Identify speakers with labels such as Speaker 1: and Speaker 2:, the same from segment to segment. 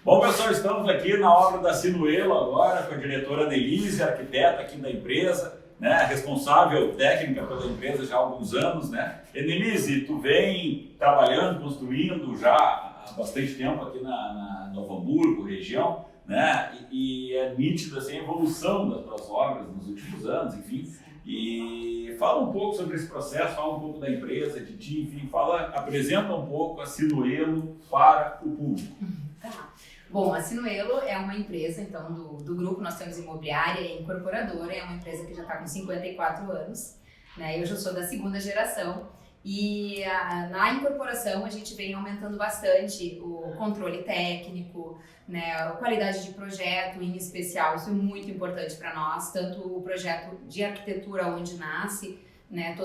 Speaker 1: Bom, pessoal, estamos aqui na obra da Sinuelo agora com a diretora Annelise, arquiteta aqui da empresa, né, responsável técnica pela empresa já há alguns anos, né? Annelise, tu vem trabalhando, construindo já há bastante tempo aqui na Novo Hamburgo, região, né? E é nítida assim, a evolução das tuas obras nos últimos anos, enfim. E fala um pouco sobre esse processo, fala um pouco da empresa, de ti, enfim, apresenta um pouco a Sinuelo para o público.
Speaker 2: Tá. Bom, a Sinuelo é uma empresa, então, do grupo. Nós temos imobiliária e incorporadora, é uma empresa que já está com 54 anos, né? Eu já sou da segunda geração e na incorporação a gente vem aumentando bastante o controle técnico, né? A qualidade de projeto em especial, isso é muito importante para nós, tanto o projeto de arquitetura onde nasce, né?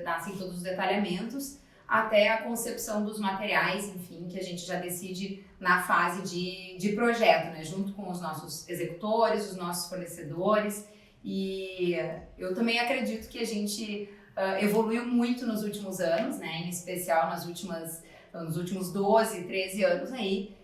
Speaker 2: Nascem todos os detalhamentos, até a concepção dos materiais, enfim, que a gente já decide na fase de projeto, né? Junto com os nossos executores, os nossos fornecedores. E eu também acredito que a gente evoluiu muito nos últimos anos, né? Em especial nos últimos 12, 13 anos aí,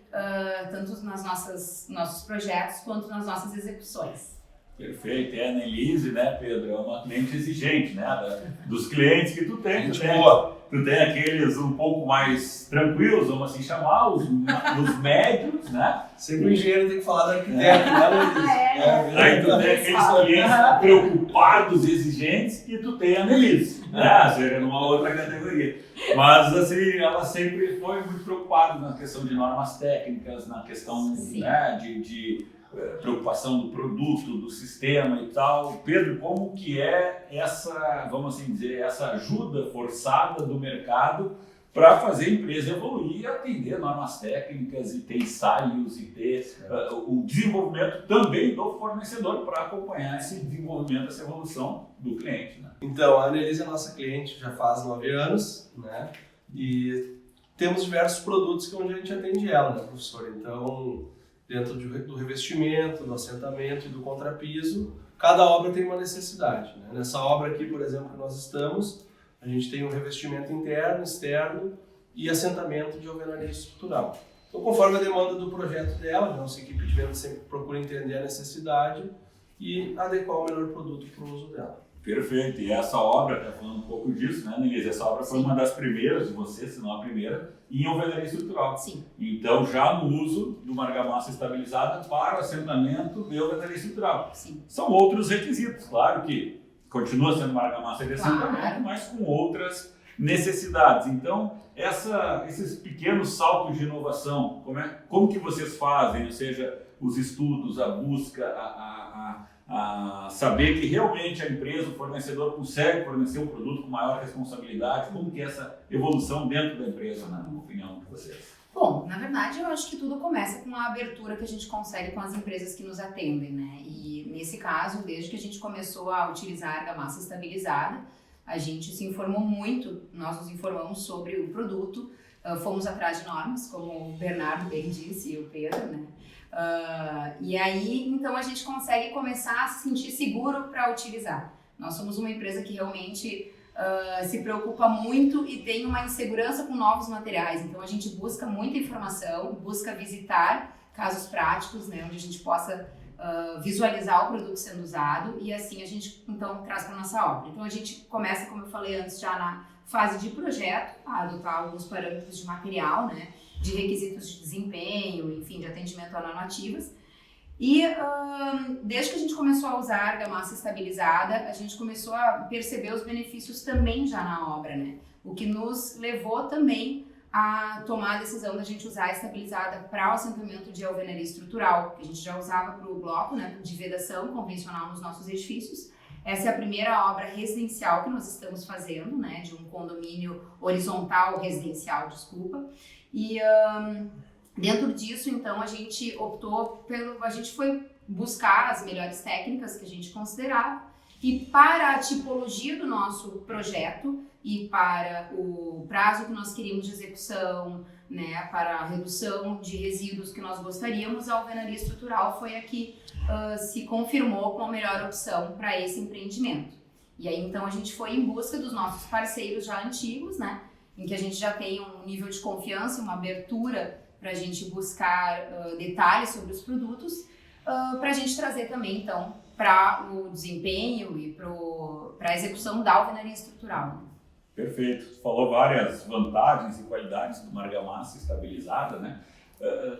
Speaker 2: tanto nossos projetos quanto nas nossas execuções.
Speaker 1: Perfeito, a Annelise, né, Pedro, é uma cliente exigente, né, dos clientes que tu tem. Tu tem aqueles um pouco mais tranquilos, vamos assim chamar, os médios, né?
Speaker 3: Sempre o engenheiro tem que falar do arquiteto, né?
Speaker 1: Aí tu tem aqueles clientes preocupados, exigentes, e tu tem a Annelise, né? Seria numa outra categoria. Mas, assim, ela sempre foi muito preocupada na questão de normas técnicas, na questão, né, de preocupação do produto, do sistema e tal. Pedro, como que é essa, vamos assim dizer, essa ajuda forçada do mercado para fazer a empresa evoluir e atender normas técnicas e ter ensaios e ter o desenvolvimento também do fornecedor para acompanhar esse desenvolvimento, essa evolução do cliente, né?
Speaker 3: Então, a Annelise é nossa cliente já faz 9 anos, né? E temos diversos produtos onde a gente atende ela, né, professor? Então, dentro do revestimento, do assentamento e do contrapiso, cada obra tem uma necessidade, né? Nessa obra aqui, por exemplo, que nós estamos, a gente tem um revestimento interno, externo e assentamento de alvenaria estrutural. Então, conforme a demanda do projeto dela, a nossa equipe de venda sempre procura entender a necessidade e adequar o melhor produto para o uso dela.
Speaker 1: Perfeito, e essa obra, tá falando um pouco disso, né, Annelise? Essa obra foi uma das primeiras de você, se não a primeira, em alvenaria estrutural.
Speaker 2: Sim.
Speaker 1: Então, já no uso de uma argamassa estabilizada para o assentamento de alvenaria estrutural.
Speaker 2: Sim.
Speaker 1: São outros requisitos, claro que continua sendo uma argamassa de assentamento,
Speaker 2: Claro,
Speaker 1: mas com outras necessidades. Então, esses pequenos saltos de inovação, como que vocês fazem? Ou seja, os estudos, a busca, a saber que realmente a empresa, o fornecedor consegue fornecer um produto com maior responsabilidade. Como que é essa evolução dentro da empresa, na opinião de vocês?
Speaker 2: Bom, na verdade eu acho que tudo começa com a abertura que a gente consegue com as empresas que nos atendem, né? E nesse caso, desde que a gente começou a utilizar a argamassa estabilizada, a gente se informou muito, nós nos informamos sobre o produto, fomos atrás de normas, como o Bernardo bem disse e o Pedro, né? E aí, então, a gente consegue começar a se sentir seguro para utilizar. Nós somos uma empresa que realmente se preocupa muito e tem uma insegurança com novos materiais. Então, a gente busca muita informação, busca visitar casos práticos, né, onde a gente possa visualizar o produto sendo usado e assim a gente, então, traz para a nossa obra. Então, a gente começa, como eu falei antes, já na fase de projeto, a adotar alguns parâmetros de material, né, de requisitos de desempenho, enfim, de atendimento a normativas. E desde que a gente começou a usar a argamassa estabilizada, a gente começou a perceber os benefícios também já na obra, né? O que nos levou também a tomar a decisão da gente usar a estabilizada para o assentamento de alvenaria estrutural, que a gente já usava para o bloco, né, de vedação convencional nos nossos edifícios. Essa é a primeira obra residencial que nós estamos fazendo, né, de um condomínio horizontal residencial, desculpa. E dentro disso, então, a gente a gente foi buscar as melhores técnicas que a gente considerava e para a tipologia do nosso projeto e para o prazo que nós queríamos de execução, né, para a redução de resíduos que nós gostaríamos, a alvenaria estrutural foi a que se confirmou como a melhor opção para esse empreendimento. E aí, então, a gente foi em busca dos nossos parceiros já antigos, né, em que a gente já tem um nível de confiança, uma abertura para a gente buscar detalhes sobre os produtos, para a gente trazer também, então, para o desempenho e para a execução da alvenaria estrutural.
Speaker 1: Perfeito. Você falou várias vantagens e qualidades de uma argamassa estabilizada, né?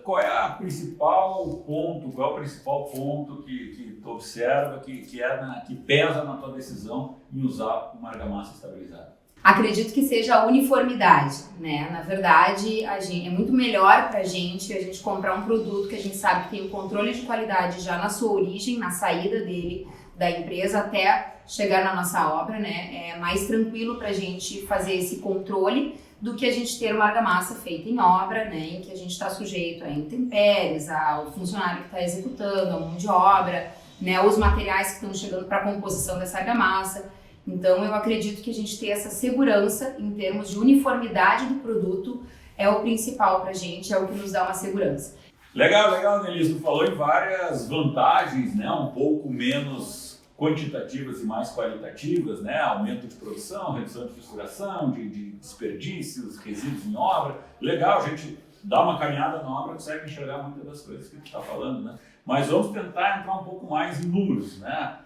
Speaker 1: Qual é o principal ponto que tu observa que pesa na tua decisão em usar uma argamassa estabilizada?
Speaker 2: Acredito que seja a uniformidade, né? Na verdade, é muito melhor para a gente comprar um produto que a gente sabe que tem um controle de qualidade já na sua origem, na saída dele da empresa até chegar na nossa obra, né? É mais tranquilo para a gente fazer esse controle do que a gente ter uma argamassa feita em obra, né? Em que a gente está sujeito a intempéries, ao funcionário que está executando, a mão de obra, né? Os materiais que estão chegando para a composição dessa argamassa. Então, eu acredito que a gente ter essa segurança em termos de uniformidade do produto é o principal para a gente, é o que nos dá uma segurança.
Speaker 1: Legal, Nelise. Tu falou em várias vantagens, né? Um pouco menos quantitativas e mais qualitativas, né? Aumento de produção, redução de fissuração, de desperdícios, resíduos em obra. Legal, a gente dá uma caminhada na obra, consegue enxergar muitas das coisas que tu está falando, né? Mas vamos tentar entrar um pouco mais em números, né?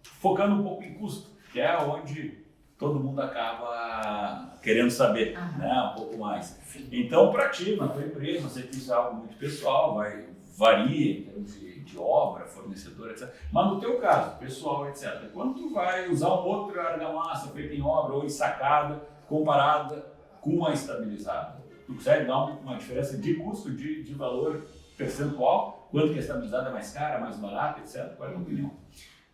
Speaker 1: Focando um pouco em custo, que é onde todo mundo acaba querendo saber, né? Um pouco mais. Então, para ti, na tua empresa, eu sei que isso é algo muito pessoal, varia em termos de obra, fornecedor, etc. Mas no teu caso, pessoal, etc., quando tu vai usar uma outra argamassa feita em obra ou ensacada, comparada com a estabilizada, tu consegue dar uma diferença de custo, de valor percentual? Quanto que a estabilizada é mais cara, mais barata, etc.? Qual é a tua opinião?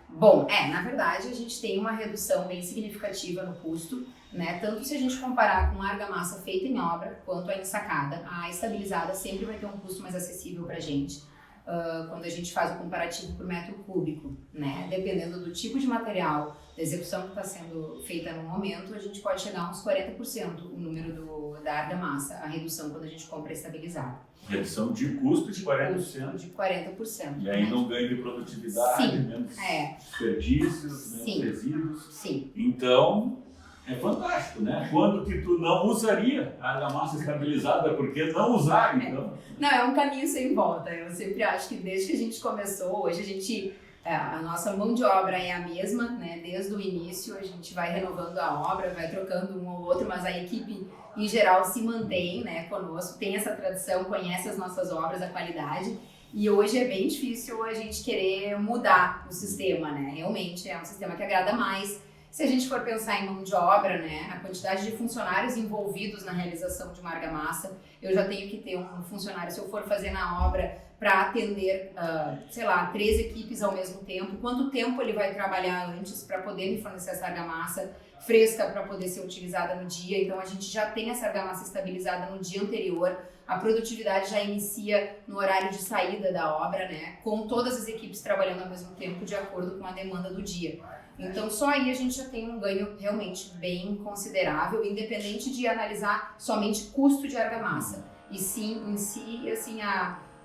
Speaker 2: Bom, na verdade, a gente tem uma redução bem significativa no custo, né? Tanto se a gente comparar com a argamassa feita em obra, quanto a ensacada. A estabilizada sempre vai ter um custo mais acessível para a gente, quando a gente faz o comparativo por metro cúbico, né? Dependendo do tipo de material, da execução que está sendo feita no momento, a gente pode chegar a uns 40% o número da argamassa, a redução quando a gente compra estabilizada.
Speaker 1: Redução de custo de 40%.
Speaker 2: De 40%.
Speaker 1: E ainda um ganho de produtividade, menos desperdícios, menos resíduos.
Speaker 2: Sim.
Speaker 1: Então, é fantástico, né? Quando que tu não usaria a argamassa estabilizada, por que não usar, então?
Speaker 2: Não, é um caminho sem volta. Eu sempre acho que desde que a gente começou, hoje a nossa mão de obra é a mesma, né? Desde o início a gente vai renovando a obra, vai trocando um ou outro, mas a equipe em geral se mantém, né, conosco, tem essa tradição, conhece as nossas obras, a qualidade, e hoje é bem difícil a gente querer mudar o sistema, né? Realmente é um sistema que agrada mais. Se a gente for pensar em mão de obra, né, a quantidade de funcionários envolvidos na realização de uma argamassa, eu já tenho que ter um funcionário, se eu for fazer na obra, para atender, 3 equipes ao mesmo tempo, quanto tempo ele vai trabalhar antes para poder me fornecer essa argamassa fresca para poder ser utilizada no dia. Então a gente já tem essa argamassa estabilizada no dia anterior, a produtividade já inicia no horário de saída da obra, né, com todas as equipes trabalhando ao mesmo tempo de acordo com a demanda do dia. Então só aí a gente já tem um ganho realmente bem considerável, independente de analisar somente custo de argamassa, e sim em si assim,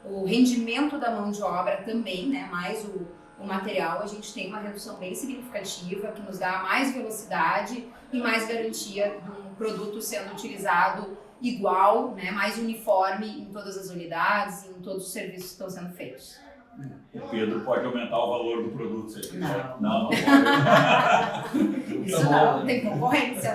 Speaker 2: o rendimento da mão de obra também, né, mais o material, a gente tem uma redução bem significativa que nos dá mais velocidade e mais garantia de um produto sendo utilizado igual, né, mais uniforme em todas as unidades e em todos os serviços que estão sendo feitos.
Speaker 1: O Pedro pode aumentar o valor do produto, se ele quiser. Não pode.
Speaker 2: Isso não tem concorrência.